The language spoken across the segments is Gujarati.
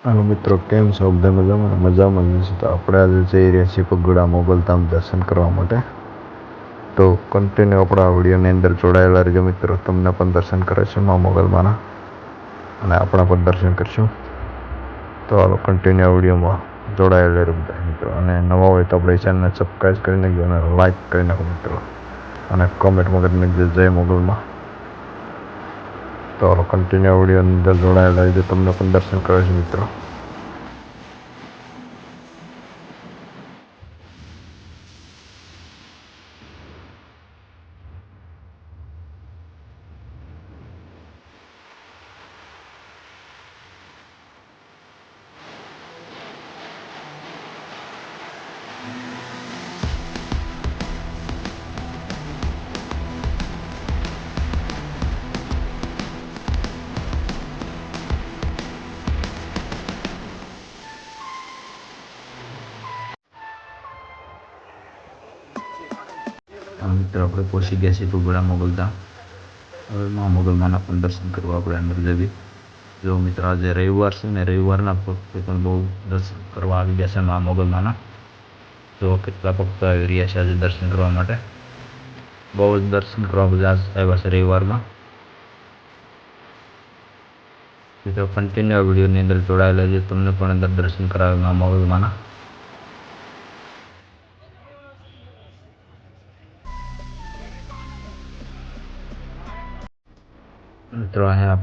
હાલો મિત્રો, કેમ છો? બધા મજામાં જશે. તો આપણે આજે જઈ રહ્યા છીએ પગોડા મોગલધામ દર્શન કરવા માટે. તો કન્ટિન્યુ આપણા વિડીયોની અંદર જોડાયેલા રહેજો મિત્રો. તમને પણ દર્શન કરાવીશું મા મોગલમાના, અને આપણા પણ દર્શન કરશું. તો હાલો કન્ટિન્યુ વિડીયોમાં જોડાયેલા રહેજો બધા મિત્રો. અને નવા હોય તો આપણી ચેનલને સબસ્ક્રાઈબ કરી નાખજો અને લાઈક કરી નાખો મિત્રો, અને કોમેન્ટમાં કરી નાખજો જય મોગલમાં. તો હાલો કન્ટિન્યુ વિડીયોની અંદર જોડાયેલા રહેજો. તમને પણ દર્શન કરાવીશું મિત્રો. મિત્રો આપણે પહોંચી ગયા છીએ પગોડા મોગલધામ. હવે મા મોગલમાના પણ દર્શન કરવા આપણે અંદર જઈએ. જો મિત્રો આજે રવિવાર છે ને, રવિવારના ભક્તો પણ બહુ દર્શન કરવા આવી ગયા છે મા મોગલમાના. જો કેટલા ભક્તો આવી રહ્યા છે આજે દર્શન કરવા માટે. બહુ જ દર્શન કરવા બધા આવ્યા છે રવિવારમાં. મિત્રો કન્ટિન્યુ વિડીયોની અંદર જોડાયેલા છે. તમને પણ અંદર દર્શન કરાવે મા મોગલમાના. મિત્રો અહીંયા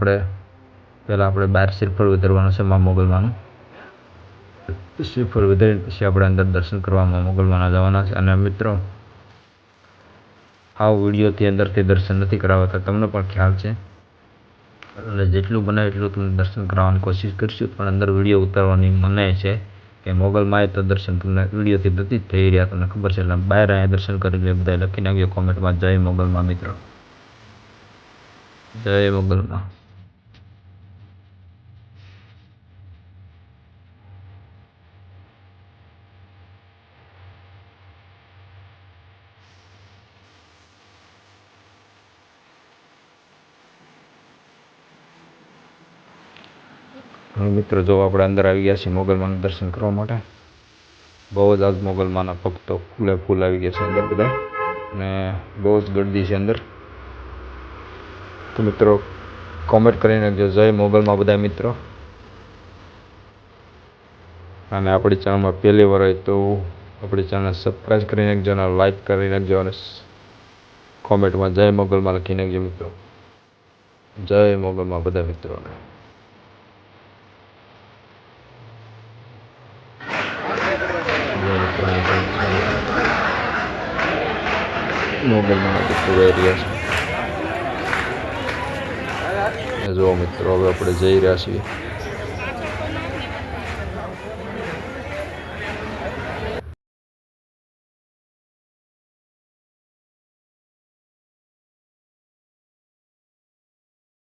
આપણે બહાર શ્રીફળ વધારવાનું છે મા મોગલમાનું. શ્રીફળ વધારીને પછી આપણે અંદર દર્શન કરવા મા મોગલમાના જવાના છે. અને મિત્રો આ વિડીયોથી અંદરથી દર્શન નથી કરાવતા, તમને પણ ખ્યાલ છે. એટલે જેટલું બને એટલું તમને દર્શન કરાવવાની કોશિશ કરીશું, પણ અંદર વિડીયો ઉતારવાની મનાય છે કે મોગલમાએ તો દર્શન તમને વિડીયોથી નથી જ થઈ રહ્યા, તમને ખબર છે. એટલે બહાર અહીંયા દર્શન કરી લે બધા લખી નાખજો કોમેન્ટમાં જય મોગલમાં મિત્રો, જય મોગલમાં. મિત્રો જો આપણે અંદર આવી ગયા છીએ મોગલમાના દર્શન કરવા માટે. બહુ જ આજ મોગલમાના ભક્તો ફૂલ આવી ગયા છે અંદર બધા, અને બહુ જ ગર્દી છે અંદર. તો મિત્રો કોમેન્ટ કરી નાખજો જય મોગલમાં બધા મિત્રો. અને આપણી ચેનલમાં પહેલી વાર હોય તો આપણી ચેનલ સબસ્ક્રાઈબ કરી નાખજો, અને લાઈક કરી નાખજો, અને કોમેન્ટમાં જય મોગલમાં લખી નાખજો મિત્રો. જય મોગલમાં બધા મિત્રોને. મોગલમાં જઈ રહ્યા છે. જો મિત્રો હવે આપણે જઈ રહ્યા છીએ.